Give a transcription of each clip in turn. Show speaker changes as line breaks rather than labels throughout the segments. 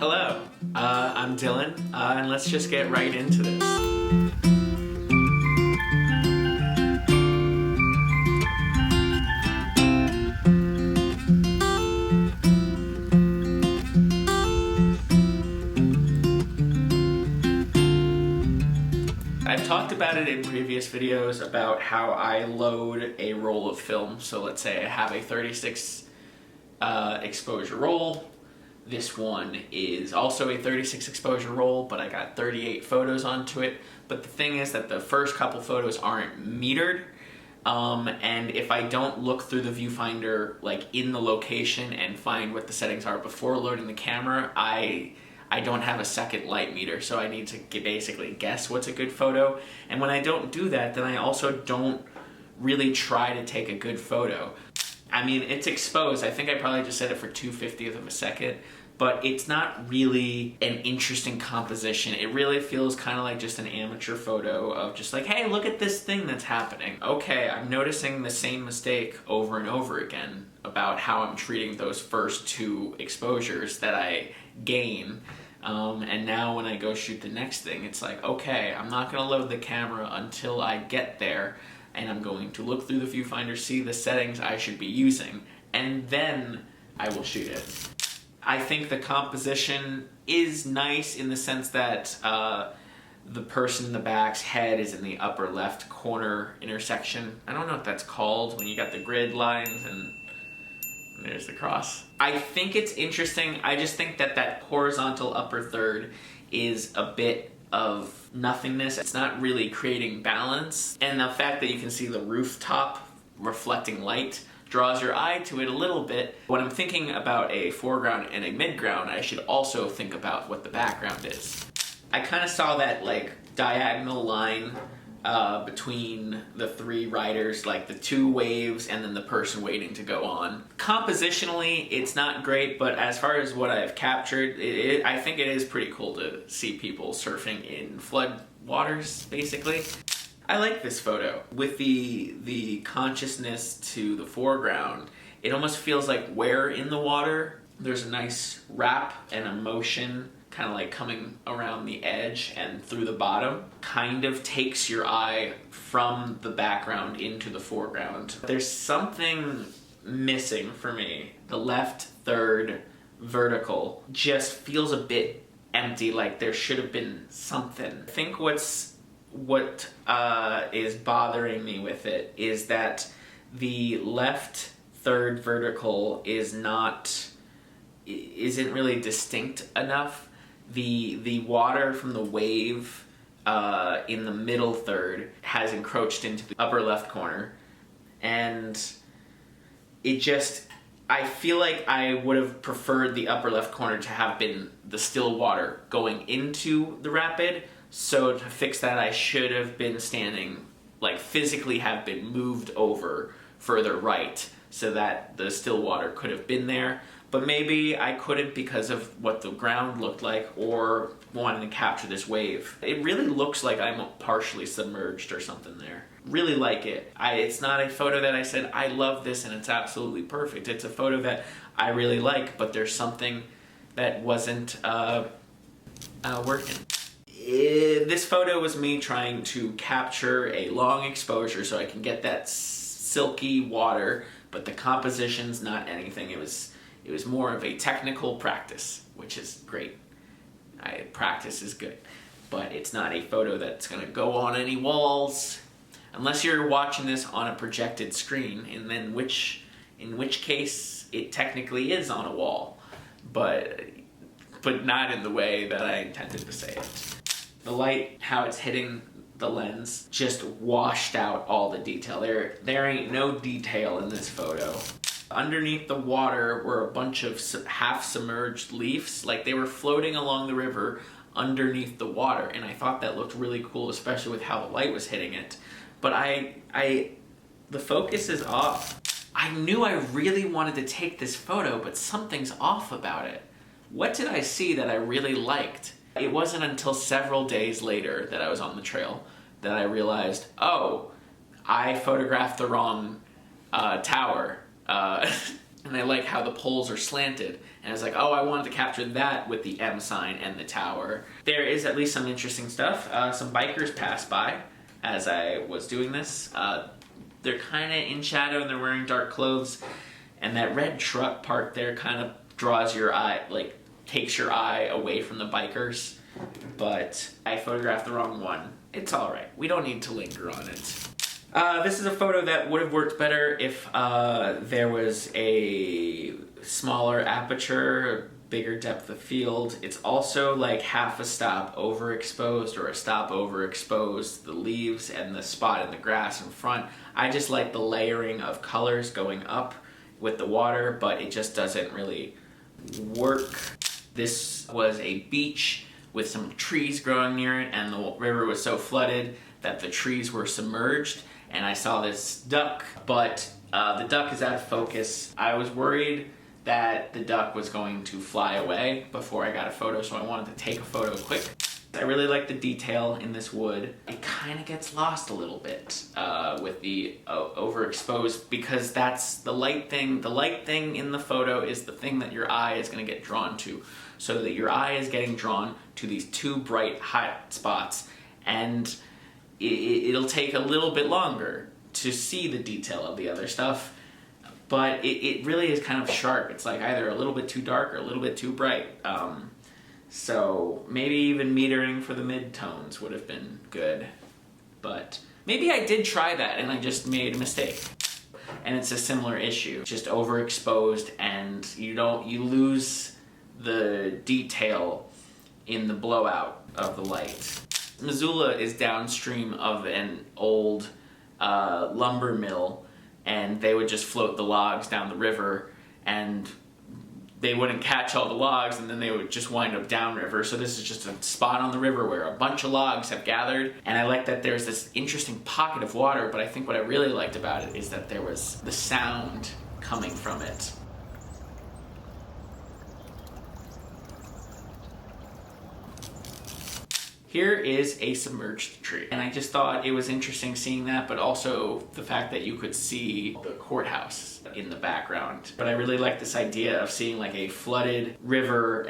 Hello, I'm Dylan, and let's just get right into this. I've talked about it in previous videos about how I load a roll of film. So let's say I have a 36 exposure roll. This one is also a 36 exposure roll, but I got 38 photos onto it. But the thing is that the first couple photos aren't metered. And if I don't look through the viewfinder like in the location and find what the settings are before loading the camera, I don't have a second light meter, so I need to basically guess what's a good photo. And when I don't do that, then I also don't really try to take a good photo. I mean, it's exposed. I think I probably just set it for 2/50th of a second, but it's not really an interesting composition. It really feels kind of like just an amateur photo of just like, hey, look at this thing that's happening. Okay, I'm noticing the same mistake over and over again about how I'm treating those first two exposures that I gain. And now when I go shoot the next thing, it's like, okay, I'm not gonna load the camera until I get there, and I'm going to look through the viewfinder, see the settings I should be using, and then I will shoot it. I think the composition is nice in the sense that the person in the back's head is in the upper left corner intersection. I don't know what that's called when you got the grid lines and there's the cross. I think it's interesting. I just think that that horizontal upper third is a bit of nothingness. It's not really creating balance. And the fact that you can see the rooftop reflecting light draws your eye to it a little bit. When I'm thinking about a foreground and a midground, I should also think about what the background is. I kind of saw that like diagonal line between the three riders, like the two waves and then the person waiting to go on. Compositionally, it's not great, but as far as what I've captured, I think it is pretty cool to see people surfing in flood waters, basically. I like this photo. With the consciousness to the foreground, it almost feels like we're in the water. There's a nice wrap and a motion kind of like coming around the edge and through the bottom, kind of takes your eye from the background into the foreground. There's something missing for me. The left third vertical just feels a bit empty, like there should have been something. I think what is bothering me with it is that the left third vertical isn't really distinct enough. The water from the wave in the middle third has encroached into the upper left corner, and I feel like I would have preferred the upper left corner to have been the still water going into the rapid. So to fix that, I should have been standing, like physically have been moved over further right so that the still water could have been there. But maybe I couldn't because of what the ground looked like or wanting to capture this wave. It really looks like I'm partially submerged or something there. Really like it. It's not a photo that I said, I love this and it's absolutely perfect. It's a photo that I really like, but there's something that wasn't working. This photo was me trying to capture a long exposure so I can get that silky water, but the composition's not anything. It was more of a technical practice, which is great. Practice is good, but it's not a photo that's gonna go on any walls, unless you're watching this on a projected screen, and then in which case it technically is on a wall, but not in the way that I intended to say it. The light, how it's hitting the lens, just washed out all the detail. There ain't no detail in this photo. Underneath the water were a bunch of half-submerged leaves, like they were floating along the river underneath the water, and I thought that looked really cool, especially with how the light was hitting it. But the focus is off. I knew I really wanted to take this photo, but something's off about it. What did I see that I really liked? It wasn't until several days later that I was on the trail that I realized, oh, I photographed the wrong tower. and I like how the poles are slanted. And I was like, oh, I wanted to capture that with the M sign and the tower. There is at least some interesting stuff. Some bikers passed by as I was doing this. They're kind of in shadow and they're wearing dark clothes. And that red truck parked there kind of draws your eye, like takes your eye away from the bikers. But I photographed the wrong one. It's all right. We don't need to linger on it. This is a photo that would have worked better if there was a smaller aperture, bigger depth of field. It's also like half a stop overexposed or a stop overexposed, the leaves and the spot in the grass in front. I just like the layering of colors going up with the water, but it just doesn't really work. This was a beach with some trees growing near it, and the river was so flooded that the trees were submerged, and I saw this duck, but the duck is out of focus. I was worried that the duck was going to fly away before I got a photo, so I wanted to take a photo quick. I really like the detail in this wood. It kind of gets lost a little bit with the overexposed, because that's the light thing. The light thing in the photo is the thing that your eye is going to get drawn to, so that your eye is getting drawn to these two bright hot spots, and it'll take a little bit longer to see the detail of the other stuff, but it really is kind of sharp. It's like either a little bit too dark or a little bit too bright. So maybe even metering for the mid-tones would have been good, but maybe I did try that and I just made a mistake. And it's a similar issue, just overexposed, and you lose the detail in the blowout of the light. Missoula is downstream of an old lumber mill, and they would just float the logs down the river, and they wouldn't catch all the logs, and then they would just wind up downriver. So this is just a spot on the river where a bunch of logs have gathered, and I like that there's this interesting pocket of water, but I think what I really liked about it is that there was the sound coming from it. Here is a submerged tree, and I just thought it was interesting seeing that, but also the fact that you could see the courthouse in the background. But I really like this idea of seeing like a flooded river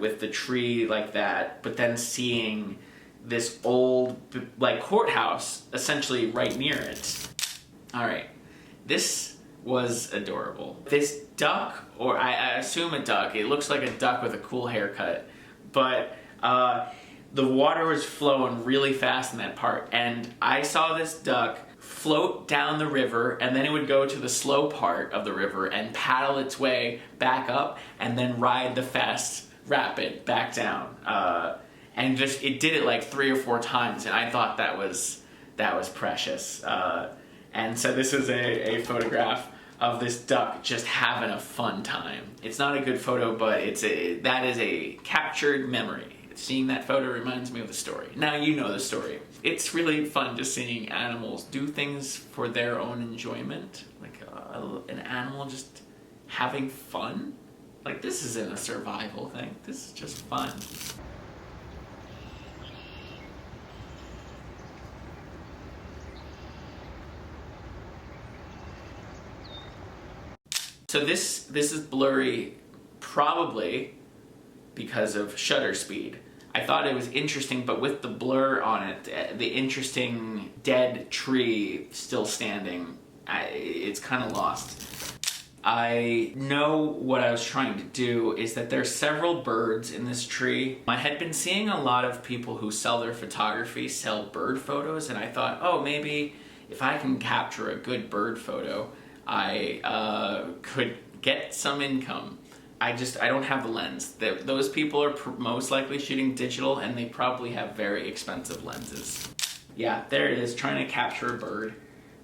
with the tree like that, but then seeing this old like courthouse essentially right near it. All right, this was adorable. This duck, or I assume a duck, it looks like a duck with a cool haircut, but the water was flowing really fast in that part, and I saw this duck float down the river, and then it would go to the slow part of the river and paddle its way back up, and then ride the fast rapid back down. And just it did it like 3 or 4 times, and I thought that was precious. And so this is a photograph of this duck just having a fun time. It's not a good photo, but that is a captured memory. Seeing that photo reminds me of the story. Now you know the story. It's really fun just seeing animals do things for their own enjoyment. Like an animal just having fun. Like, this isn't a survival thing. This is just fun. So this is blurry, probably because of shutter speed. I thought it was interesting, but with the blur on it, the interesting dead tree still standing, it's kind of lost. I know what I was trying to do is that there's several birds in this tree. I had been seeing a lot of people who sell their photography sell bird photos, and I thought, oh, maybe if I can capture a good bird photo, I could get some income. I don't have the lens. Those people are most likely shooting digital, and they probably have very expensive lenses. Yeah, there it is, trying to capture a bird,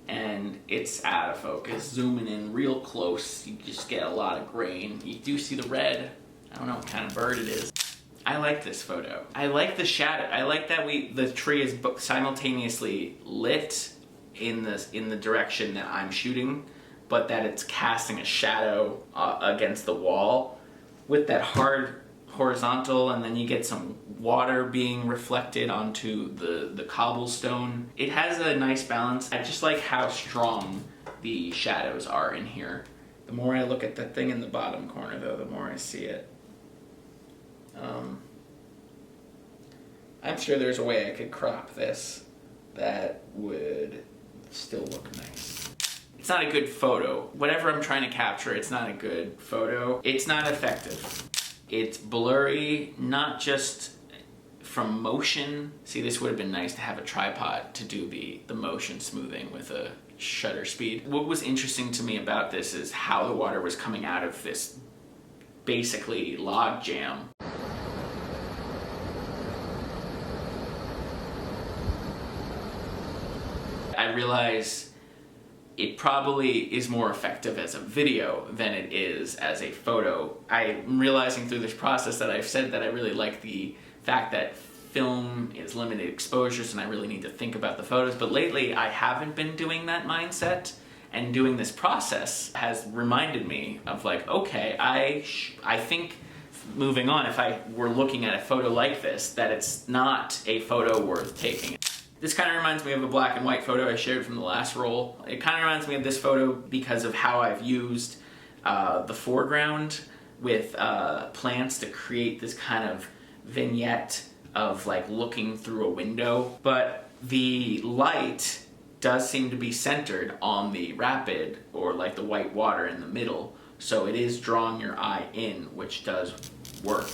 and it's out of focus. Zooming in real close, you just get a lot of grain. You do see the red. I don't know what kind of bird it is. I like this photo. I like the shadow. I like that the tree is simultaneously lit in the direction that I'm shooting, but that it's casting a shadow against the wall with that hard horizontal, and then you get some water being reflected onto the cobblestone. It has a nice balance. I just like how strong the shadows are in here. The more I look at the thing in the bottom corner, though, the more I see it. I'm sure there's a way I could crop this that would still look nice. It's not a good photo. Whatever I'm trying to capture, it's not a good photo. It's not effective. It's blurry, not just from motion. See, this would have been nice to have a tripod to do the motion smoothing with a shutter speed. What was interesting to me about this is how the water was coming out of this basically log jam. I realize it probably is more effective as a video than it is as a photo. I'm realizing through this process that I've said that I really like the fact that film is limited exposures and I really need to think about the photos, but lately I haven't been doing that mindset, and doing this process has reminded me of like, okay, I think moving on, if I were looking at a photo like this, that it's not a photo worth taking. This kind of reminds me of a black and white photo I shared from the last roll. It kind of reminds me of this photo because of how I've used the foreground with plants to create this kind of vignette of like looking through a window. But the light does seem to be centered on the rapid, or like the white water in the middle. So it is drawing your eye in, which does work.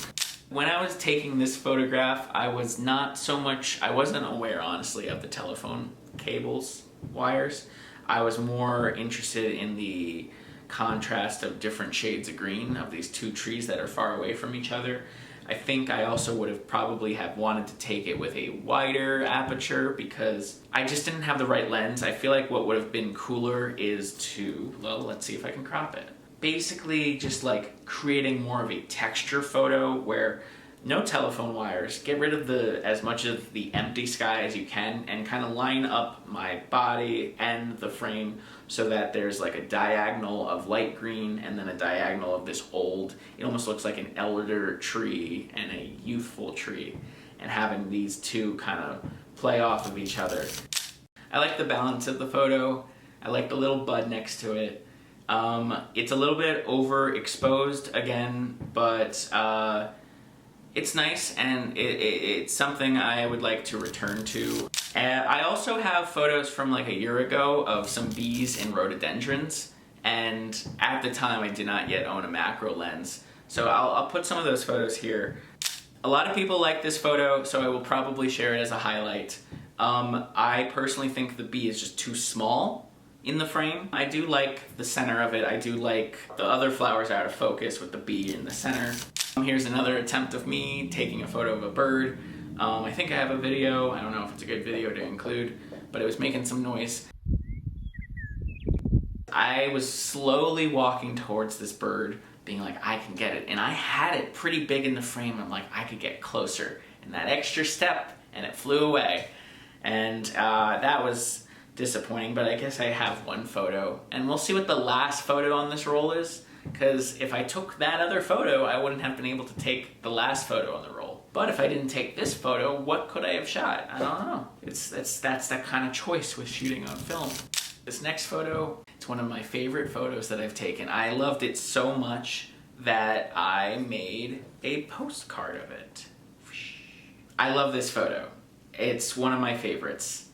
When I was taking this photograph, I wasn't aware, honestly, of the telephone cables, wires. I was more interested in the contrast of different shades of green of these two trees that are far away from each other. I think I also would have probably have wanted to take it with a wider aperture because I just didn't have the right lens. I feel like what would have been cooler is to, well, let's see if I can crop it. Basically just like creating more of a texture photo where no telephone wires, get rid of as much of the empty sky as you can, and kind of line up my body and the frame so that there's like a diagonal of light green and then a diagonal of this old, it almost looks like an elder tree and a youthful tree, and having these two kind of play off of each other. I like the balance of the photo. I like the little bud next to it. It's a little bit overexposed again, but it's nice, and it's something I would like to return to. I also have photos from like a year ago of some bees and rhododendrons, and at the time I did not yet own a macro lens, so I'll put some of those photos here. A lot of people like this photo, so I will probably share it as a highlight. I personally think the bee is just too small in the frame. I do like the center of it. I do like the other flowers out of focus with the bee in the center. Here's another attempt of me taking a photo of a bird. I think I have a video. I don't know if it's a good video to include, but it was making some noise. I was slowly walking towards this bird, being like, I can get it. And I had it pretty big in the frame. I'm like, I could get closer. And that extra step, and it flew away. And that was disappointing, but I guess I have one photo, and we'll see what the last photo on this roll is, because if I took that other photo, I wouldn't have been able to take the last photo on the roll. But if I didn't take this photo, what could I have shot? I don't know. That's that kind of choice with shooting on film. This next photo, it's one of my favorite photos that I've taken. I loved it so much that I made a postcard of it. I love this photo. It's one of my favorites.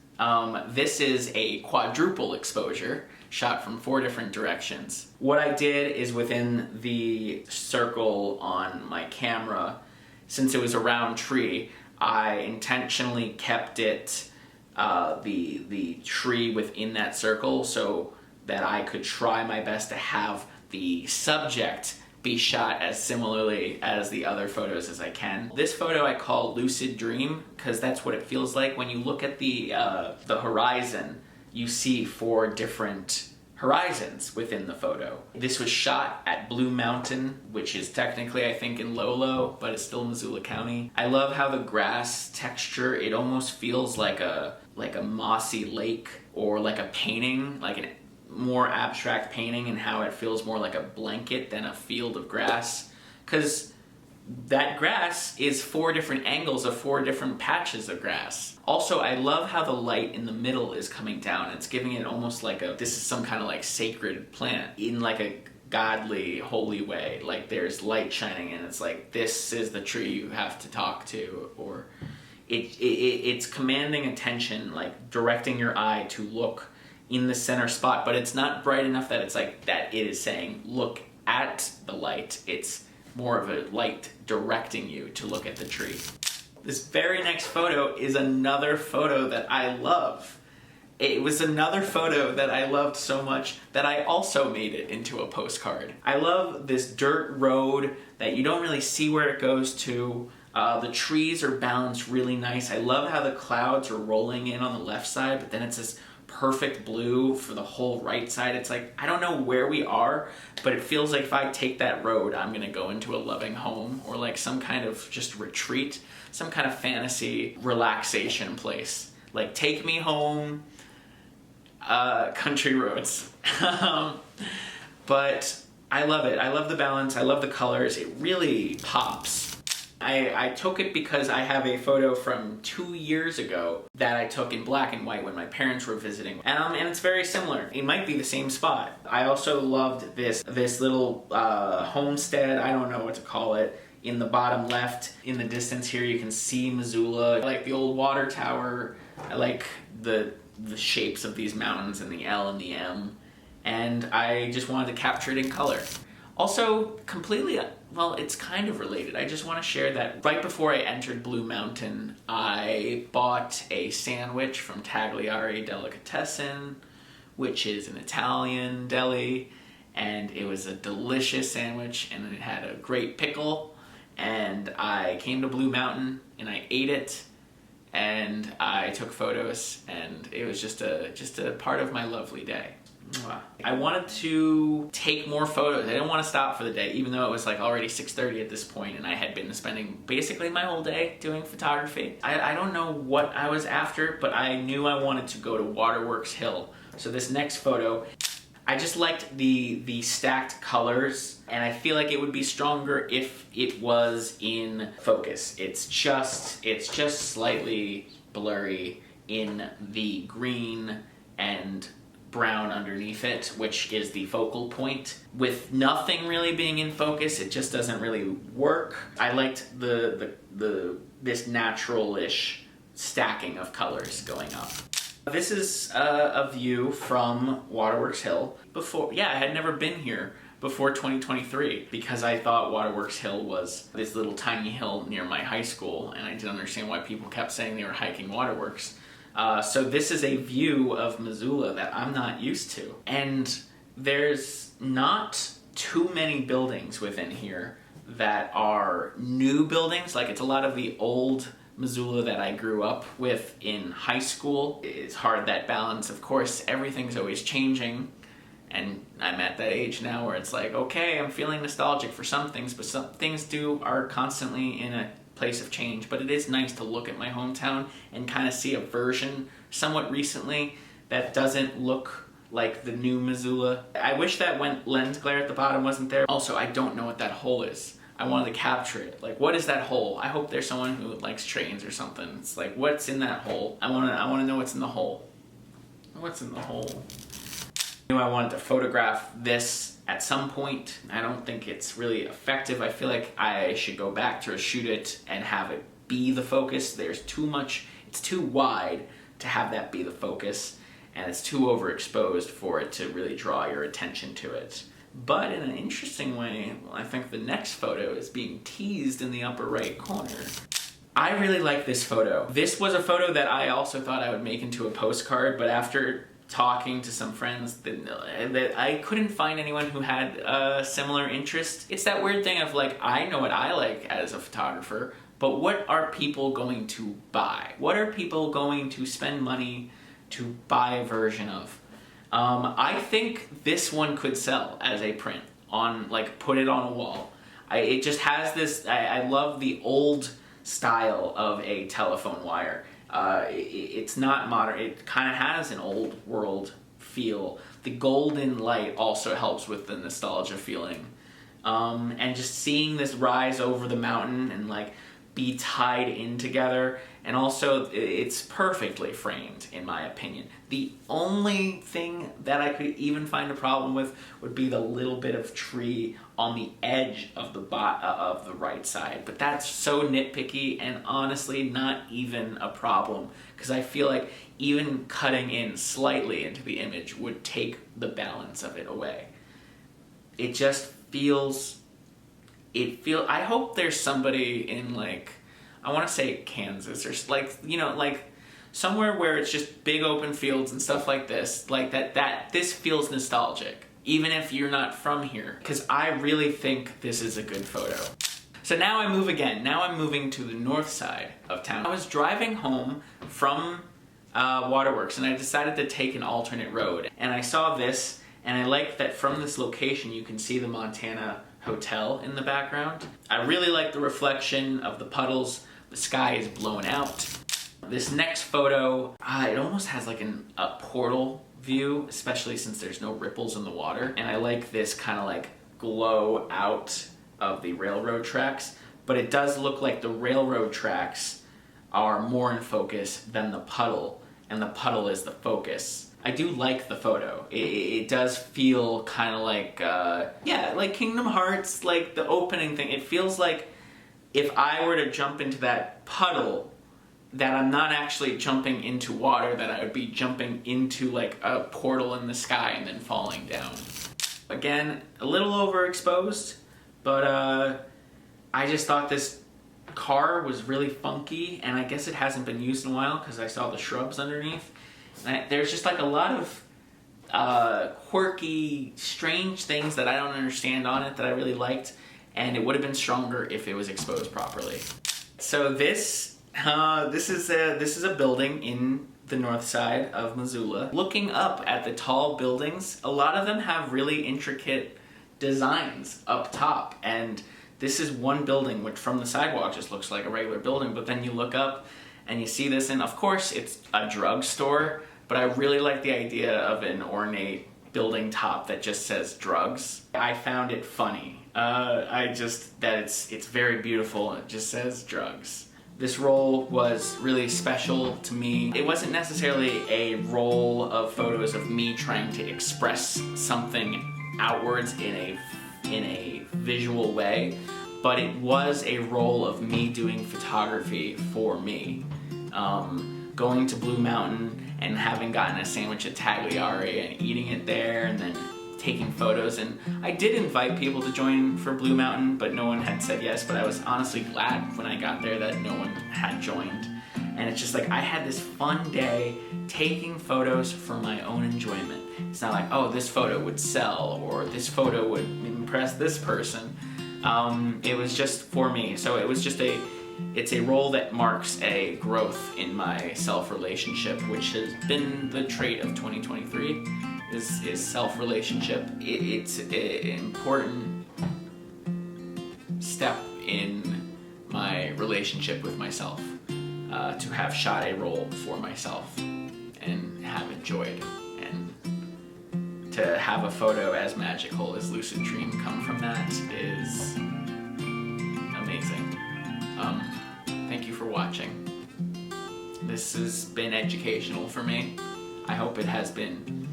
This is a quadruple exposure shot from 4 different directions. What I did is within the circle on my camera, since it was a round tree, I intentionally kept it, the tree within that circle so that I could try my best to have the subject be shot as similarly as the other photos as I can. This photo I call Lucid Dream because that's what it feels like. When you look at the horizon, you see 4 different horizons within the photo. This was shot at Blue Mountain, which is technically I think in Lolo, but it's still Missoula County. I love how the grass texture, it almost feels like a mossy lake, or like a painting, like an more abstract painting, and how it feels more like a blanket than a field of grass, because that grass is 4 different angles of 4 different patches of grass. Also, I love how the light in the middle is coming down. It's giving it almost like this is some kind of like sacred plant in like a godly, holy way. Like there's light shining and it's like, this is the tree you have to talk to, or it's commanding attention, like directing your eye to look in the center spot, but it's not bright enough that it's like that it is saying look at the light. It's more of a light directing you to look at the tree. This very next photo is another photo that I love. It was another photo that I loved so much that I also made it into a postcard. I love this dirt road that you don't really see where it goes to. The trees are balanced really nice. I love how the clouds are rolling in on the left side, but then it's this perfect blue for the whole right side. It's like, I don't know where we are, but it feels like if I take that road, I'm gonna go into a loving home or like some kind of just retreat, some kind of fantasy relaxation place. Like, take me home, country roads. But I love it. I love the balance. I love the colors. It really pops. I took it because I have a photo from 2 years ago that I took in black and white when my parents were visiting. And it's very similar. It might be the same spot. I also loved this little homestead, I don't know what to call it, in the bottom left. In the distance here you can see Missoula. I like the old water tower. I like the shapes of these mountains and the L and the M. And I just wanted to capture it in color. Also, completely, well, it's kind of related. I just want to share that right before I entered Blue Mountain, I bought a sandwich from Tagliare Delicatessen, which is an Italian deli, and it was a delicious sandwich, and it had a great pickle, and I came to Blue Mountain, and I ate it, and I took photos, and it was just a part of my lovely day. I wanted to take more photos. I didn't want to stop for the day, even though it was like already 6:30 at this point and I had been spending basically my whole day doing photography. I don't know what I was after, but I knew I wanted to go to Waterworks Hill. So this next photo, I just liked the stacked colors, and I feel like it would be stronger if it was in focus. It's just slightly blurry in the green and brown underneath it, which is the focal point. With nothing really being in focus, it just doesn't really work. I liked this natural-ish stacking of colors going up. This is a view from Waterworks Hill. I had never been here before 2023 because I thought Waterworks Hill was this little tiny hill near my high school, and I didn't understand why people kept saying they were hiking Waterworks. So this is a view of Missoula that I'm not used to. And there's not too many buildings within here that are new buildings. Like, it's a lot of the old Missoula that I grew up with in high school. It's hard, that balance. Of course, everything's always changing. And I'm at that age now where it's like, okay, I'm feeling nostalgic for some things, but some things are constantly in a place of change. But it is nice to look at my hometown and kind of see a version somewhat recently that doesn't look like the new Missoula. I wish that lens glare at the bottom wasn't there. Also, I don't know what that hole is. I wanted to capture it. Like, what is that hole? I hope there's someone who likes trains or something. It's like, what's in that hole? I want to know what's in the hole. What's in the hole? I knew I wanted to photograph this at some point. I don't think it's really effective. I feel like I should go back to shoot it and have it be the focus. There's too much, it's too wide to have that be the focus, and it's too overexposed for it to really draw your attention to it. But in an interesting way, I think the next photo is being teased in the upper right corner. I really like this photo. This was a photo that I also thought I would make into a postcard, but after talking to some friends that I couldn't find anyone who had a similar interest. It's that weird thing of like, I know what I like as a photographer, but what are people going to buy? What are people going to spend money to buy a version of? I think this one could sell as a print on, like, put it on a wall. It just has this, I love the old style of a telephone wire. It's not modern. It kind of has an old world feel. The golden light also helps with the nostalgia feeling. And just seeing this rise over the mountain and like be tied in together, and also it's perfectly framed in my opinion. The only thing that I could even find a problem with would be the little bit of tree on the edge of the right side, but that's so nitpicky and honestly not even a problem, because I feel like even cutting in slightly into the image would take the balance of it away. It just feels, I hope there's somebody in, like, I want to say Kansas, or like, you know, like somewhere where it's just big open fields and stuff like this, like that this feels nostalgic, even if you're not from here, because I really think this is a good photo. So now I move again. Now I'm moving to the north side of town. I was driving home from Waterworks, and I decided to take an alternate road, and I saw this, and I like that from this location you can see the Montana Hotel in the background. I really like the reflection of the puddles. The sky is blown out. This next photo, it almost has like a portal view, especially since there's no ripples in the water. And I like this kind of like glow out of the railroad tracks, but it does look like the railroad tracks are more in focus than the puddle, and the puddle is the focus. I do like the photo. It does feel kind of like, yeah, like Kingdom Hearts, like the opening thing. It feels like if I were to jump into that puddle, that I'm not actually jumping into water, that I would be jumping into like a portal in the sky and then falling down. Again, a little overexposed, but I just thought this car was really funky, and I guess it hasn't been used in a while because I saw the shrubs underneath. There's just like a lot of quirky, strange things that I don't understand on it that I really liked, and it would have been stronger if it was exposed properly. So this is a building in the north side of Missoula. Looking up at the tall buildings, a lot of them have really intricate designs up top, and this is one building which from the sidewalk just looks like a regular building, but then you look up and you see this, and of course it's a drugstore, but I really like the idea of an ornate building top that just says drugs. I found it funny. It's very beautiful, and it just says drugs. This roll was really special to me. It wasn't necessarily a roll of photos of me trying to express something outwards in a visual way, but it was a roll of me doing photography for me. Going to Blue Mountain and having gotten a sandwich at Tagliari and eating it there, and then taking photos. And I did invite people to join for Blue Mountain, but no one had said yes, but I was honestly glad when I got there that no one had joined. And it's just like, I had this fun day taking photos for my own enjoyment. It's not like, oh, this photo would sell, or this photo would impress this person. It was just for me. So it was just it's a role that marks a growth in my self-relationship, which has been the trait of 2023, is self-relationship. It's an important step in my relationship with myself, to have shot a role for myself and have enjoyed, and to have a photo as magical as Lucid Dream come from that is amazing. Thank you for watching. This has been educational for me. I hope it has been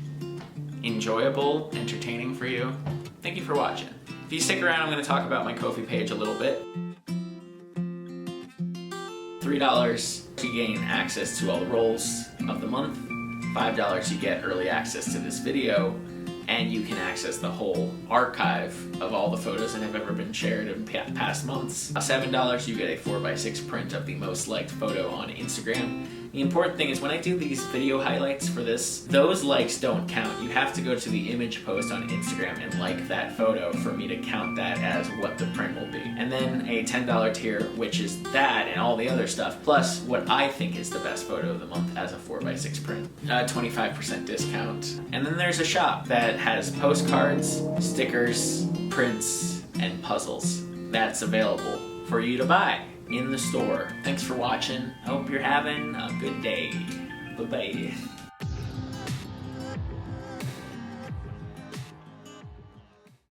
enjoyable, entertaining for you. Thank you for watching. If you stick around, I'm going to talk about my Ko-fi page a little bit. $3, you gain access to all the rolls of the month. $5, you get early access to this video, and you can access the whole archive of all the photos that have ever been shared in past months. $7, you get a 4x6 print of the most liked photo on Instagram. The important thing is when I do these video highlights for this, those likes don't count. You have to go to the image post on Instagram and like that photo for me to count that as what the print will be. And then a $10 tier, which is that and all the other stuff, plus what I think is the best photo of the month as a 4x6 print. 25% discount. And then there's a shop that has postcards, stickers, prints, and puzzles. That's available for you to buy in the store. Thanks for watching. I hope you're having a good day. Bye-bye.